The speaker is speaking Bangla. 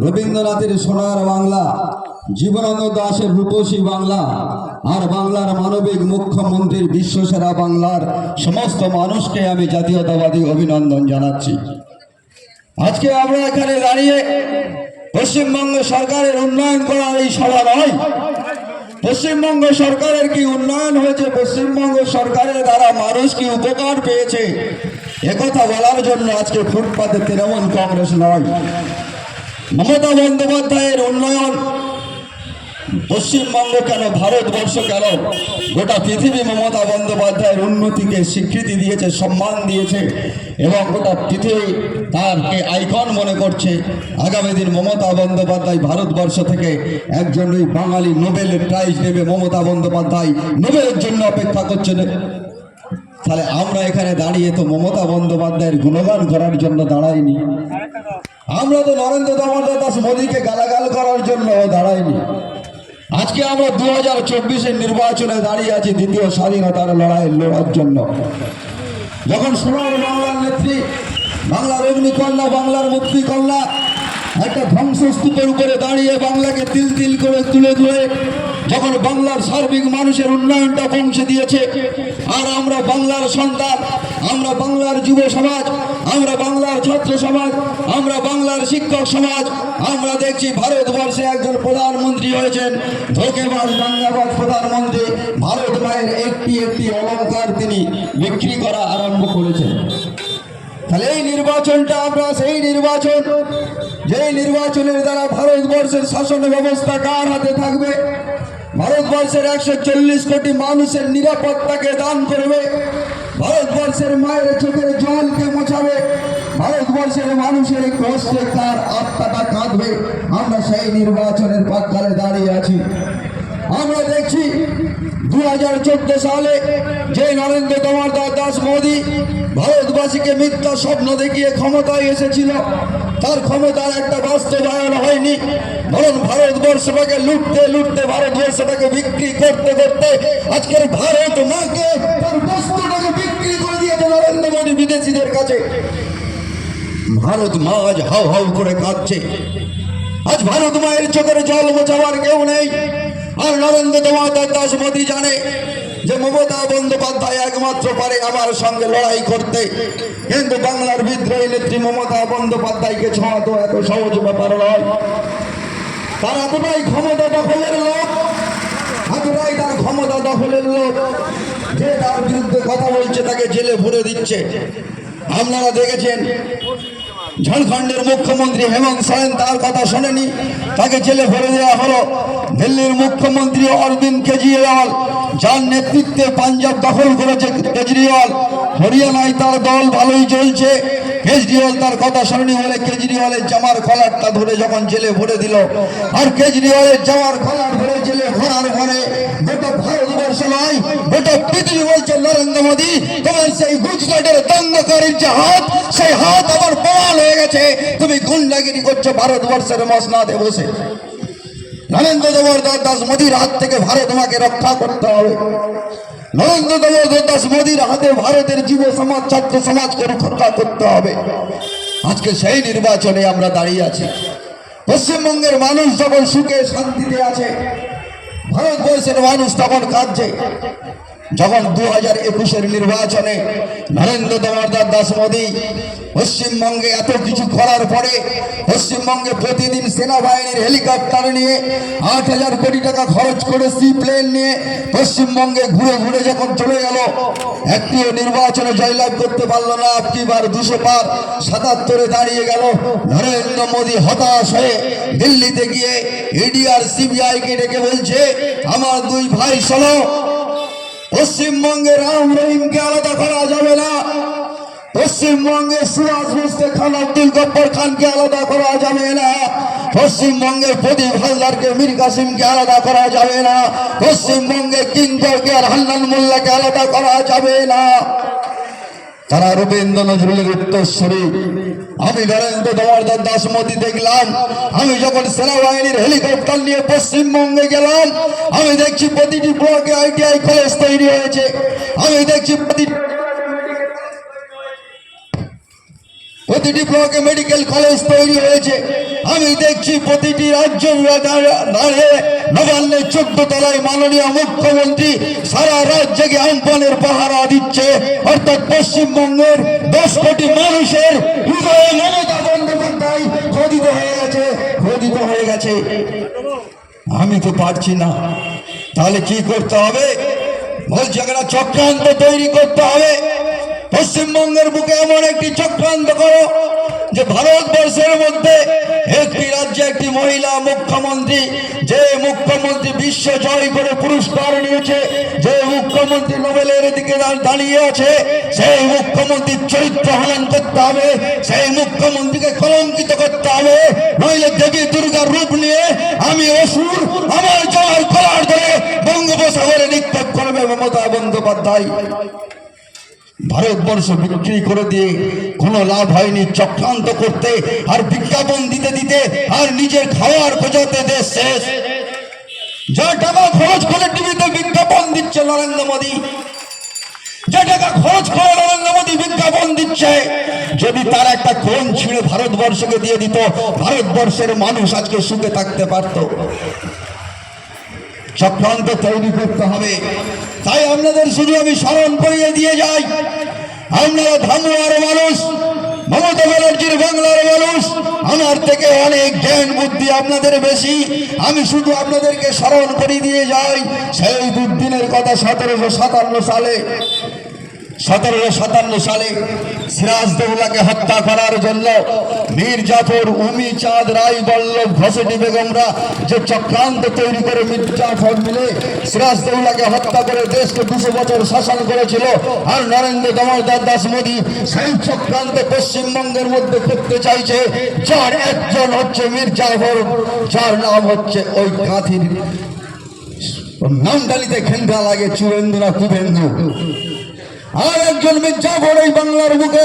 রবীন্দ্রনাথের সোনার বাংলা, জীবনানন্দ দাশের রূপসী বাংলা আর বাংলার মানবিক মুখ্যমন্ত্রীর বিশ্বসেরা বাংলার সমস্ত মানুষকে আমি জাতীয়তাবাদী অভিনন্দন জানাচ্ছি। আজকে আমরা এখানে দাঁড়িয়ে পশ্চিমবঙ্গ সরকারের উন্নয়ন করার এই সভা নয়। পশ্চিমবঙ্গ সরকারের কি উন্নয়ন হয়েছে, পশ্চিমবঙ্গ সরকারের দ্বারা মানুষ কি উপকার পেয়েছে, একথা বলার জন্য আজকে ফুটপাতে তৃণমূল কংগ্রেস নয়। মমতা বন্দ্যোপাধ্যায়ের উন্নয়ন পশ্চিমবঙ্গ কেন, ভারতবর্ষ কেন, গোটা পৃথিবী মমতা বন্দ্যোপাধ্যায়ের উন্নতিকে স্বীকৃতি দিয়েছে, সম্মান দিয়েছে এবং গোটা পৃথিবী তারকে আইকন মনে করছে। আগামী দিন মমতা বন্দ্যোপাধ্যায় ভারতবর্ষ থেকে একজন ওই বাঙালি নোবেলের প্রাইজ নেবে। মমতা বন্দ্যোপাধ্যায় নোবেলের জন্য অপেক্ষা করছেন। তাহলে আমরা এখানে দাঁড়িয়ে তো মমতা বন্দ্যোপাধ্যায়ের গুণগান করার জন্য দাঁড়াইনি, আমরা তো নরেন্দ্র দামোদর দাস মোদীকে গালাগাল করার জন্য দাঁড়াইনি। আজকে আমরা 2024-এর নির্বাচনে দাঁড়িয়ে আছি দ্বিতীয় স্বাধীনতার লড়ার জন্য। যখন সোনার বাংলার নেত্রী, বাংলার অগ্নিকন্যা, বাংলার মুক্তিকন্যা একটা ধ্বংসস্তূপের উপরে দাঁড়িয়ে বাংলাকে তিল তিল করে তুলে ধরে যখন বাংলার সার্বিক মানুষের উন্নয়নটা পৌঁছে দিয়েছে, আর আমরা বাংলার সন্তান, আমরা বাংলার যুব সমাজ, আমরা বাংলার ছাত্র সমাজ, আমরা বাংলার শিক্ষক সমাজ, আমরা দেখছি ভারতবর্ষে একজন প্রধানমন্ত্রী হয়েছেন, ধোঁকেবাজ দাঙ্গাবাজ প্রধানমন্ত্রী। ভারত মায়ের একটি একটি অলংকার তিনি বিক্রি করা আরম্ভ করেছেন। তাহলে এই নির্বাচনটা আমরা সেই নির্বাচন, যেই নির্বাচনের দ্বারা ভারতবর্ষের শাসন ব্যবস্থা কার হাতে থাকবে? ভারতবর্ষের 140 কোটি মানুষের নিরাপত্তাকে দান করবে, ভারতবর্ষের মায়ের চোখের জলকে মোছাবে, ভারতবর্ষের মানুষের কষ্টে তার আত্মাটা কাঁদবে। আমরা সেই নির্বাচনের প্রাক্কালে দাঁড়িয়ে আছি। আমরা দেখছি 2014 সালে যে নরেন্দ্র দামোদর দাস মোদী ভারতবাসীকে মিথ্যা স্বপ্ন দেখিয়ে ক্ষমতায় এসেছিল, তার ক্ষমতার একটা বাস্তবায়ন হয়নি, বরং ভারতবর্ষটাকে লুটতে লুটতে, ভারতবর্ষটাকে বিক্রি করতে করতে আজকের ভারত মাকে তার বস্তুটাকে বিক্রি করে দিয়েছে নরেন্দ্র মোদী বিদেশিদের কাছে। ভারত মা আজ হাউ হাউ করে কাঁদছে। আজ ভারত মায়ের চোখের জল মোছাবার কেউ নেই। আর নরেন্দ্র দামোদর দাস মোদী জানে যে মমতা বন্দ্যোপাধ্যায় একমাত্র পারে আমার সঙ্গে লড়াই করতে, কিন্তু বাংলার বিদ্রোহী নেত্রী মমতা বন্দ্যোপাধ্যায়কে ছোঁয়া তো এত সহজ ব্যাপার নয়। তার এতটাই ক্ষমতা দখলের লোক, এতটাই তার ক্ষমতা দখলের লোক যে তার বিরুদ্ধে কথা বলছে তাকে জেলে ভরে দিচ্ছে। আপনারা দেখেছেন ঝাড়খণ্ডের মুখ্যমন্ত্রী হেমন্ত সোরেন তার কথা শোনেনি, তাকে জেলে ভরে দেওয়া হলো। দিল্লির মুখ্যমন্ত্রী অরবিন্দ কেজরিওয়াল, যার নেতৃত্বে পাঞ্জাব দখল করেছে কেজরিওয়াল, হরিয়ানায় তার দল ভালোই চলছে। কেজরিওয়াল তার কথা শোনেনি বলে কেজরিওয়ালের জামার কলারটা ধরে যখন জেলে ভরে দিল, আর কেজরিওয়ালের জামার কলার ধরে জেলে ভরার পরে গোটা ভারতবর্ষ নয়, গোটা পৃথিবী বলছে নরেন্দ্র মোদী তোমার সেই গুজরাটের দঙ্গকারীর যে হাত, সেই হাত আবার প্রমাণ হয়ে গেছে। তুমি গুন্ডাগিরি করছো ভারতবর্ষের মসনাদে বসে। নরেন্দ্র দামোদর দাস মোদীর হাত থেকে ভারত মাকে রক্ষা করতে হবে। নরেন্দ্র দামোদর দাস মোদীর হাতে ভারতের যুব সমাজ, ছাত্র সমাজকে রক্ষা করতে হবে। আজকে সেই নির্বাচনে আমরা দাঁড়িয়ে আছি। পশ্চিমবঙ্গের মানুষ যখন সুখে শান্তিতে আছে, ভারতবর্ষের মানুষ তখন কাঁদছে। যখন 2021-এর নির্বাচনে নরেন্দ্র দামোদর দাস মোদী পশ্চিমবঙ্গে এত কিছু করার পরে, পশ্চিমবঙ্গে প্রতিদিন সেনাবাহিনীর হেলিকপ্টার নিয়ে 8,000 কোটি টাকা খরচ করে সি প্লেন নিয়ে পশ্চিমবঙ্গে ঘুরে ঘুরে যখন চলে গেল, একটিও নির্বাচনে জয়লাভ করতে পারল না। আপকিবার 200 পার 77-এ দাঁড়িয়ে গেল। নরেন্দ্র মোদী হতাশ হয়ে দিল্লিতে গিয়ে ইডি আর সিবিআইকে ডেকে বলছে, আমার দুই ভাই শোনো, পশ্চিমবঙ্গে রাম রহিমকে আলাদা করা যাবে না, পশ্চিমবঙ্গে সুভাষ বোসকে, খান আব্দুল গফ্ফর খানকে আলাদা করা যাবে না, পশ্চিমবঙ্গের প্রদীপ হালদারকে, মীর কাসিমকে আলাদা করা যাবে না, পশ্চিমবঙ্গে কিঙ্করকে আর হান্নান মোল্লাকে আলাদা করা যাবে না। তারা রবীন্দ্র নজরুলের উত্তরসূরি। আমি নরেন্দ্র দামোদর দাস মোদী দেখলাম, আমি যখন সেনাবাহিনীর হেলিকপ্টার নিয়ে পশ্চিমবঙ্গে গেলাম, আমি দেখছি প্রতিটি ব্লকে ITI কলেজ তৈরি হয়েছে, আমি দেখছি প্রতিটি ব্লকে মেডিকেল কলেজ তৈরি হয়েছে, আমি দেখছি প্রতিটি রাজ্য দাঁড়িয়ে নবান্নের 14 তলায় মাননীয় মুখ্যমন্ত্রী সারা রাত জেগে আমপানের পাহারা দিচ্ছে। অর্থাৎ পশ্চিমবঙ্গের 10 কোটি মানুষের হৃদয়ে মমতা বন্দ্যোপাধ্যায় খোদিত হয়ে গেছে। আমি তো পারছি না, তাহলে কি করতে হবে? বলছি একটা চক্রান্ত তৈরি করতে হবে। পশ্চিমবঙ্গের বুকে এমন একটি চক্রান্ত করো যে ভারতবর্ষের মধ্যে একটি রাজ্যে একটি মহিলা মুখ্যমন্ত্রী, যে মুখ্যমন্ত্রী বিশ্ব জয় করে পুরস্কার নিয়েছে, যে মুখ্যমন্ত্রী নোবেলের দিকে দাঁড়িয়ে আছে, সেই মুখ্যমন্ত্রীর চরিত্র হনন করতে হবে, সেই মুখ্যমন্ত্রীকে কলঙ্কিত করতে হবে। নইলে দেবী দুর্গার রূপ নিয়ে আমি অসুর আমার জয়ের কলার ধরে বঙ্গোপসাগরে নিক্ষেপ করবে মমতা বন্দ্যোপাধ্যায়। ভারতবর্ষ বিক্রি করে দিয়ে কোনো লাভ হয়নি। চক্রান্ত করতে আর বিজ্ঞাপন দিতে দিতে আর নিজের খাওয়ার খোঁজাতে দেশ শেষ। যা টাকা খরচ করে টিভিতে বিজ্ঞাপন দিচ্ছে নরেন্দ্র মোদী, যে টাকা খরচ করে নরেন্দ্র মোদী বিজ্ঞাপন দিচ্ছে, যদি তার একটা কোণ ছিঁড়ে ভারতবর্ষকে দিয়ে দিত, ভারতবর্ষের মানুষ আজকে সুখে থাকতে পারত। চক্রান্ত তৈরি করতে হবে। তাই আপনাদের শুধু আমি স্মরণ করিয়ে দিয়ে যাই, আপনারা ধামুয়ার মানুষ, মমতা ব্যানার্জির বাংলার মানুষ, আমার থেকে অনেক জ্ঞান বুদ্ধি আপনাদের বেশি। আমি শুধু আপনাদেরকে স্মরণ করিয়ে দিয়ে যাই সেই দুর্দিনের কথা। 1757 সালে সিরাজদৌল্লাকে হত্যা করার জন্য মীর জাফর, উমি চাঁদ, রায় বল্লভ, ঘসেটি বেগমরা যে চক্রান্ত তৈরি করে মীর জাফর মিলে সিরাজদৌল্লাকে হত্যা করে দেশকে 200 বছর শাসন করেছিল। আর নরেন্দ্র দামোদর দাস মোদী সেই চক্রান্ত পশ্চিমবঙ্গের মধ্যে করতে চাইছে, যার একজন হচ্ছে মীর জাফর, যার নাম হচ্ছে ওই কাঁথির নামডালিতে খেন্দা লাগে চুরেন্দু না কুবেন্দু। আর একজন মীর জাফর এই বাংলার বুকে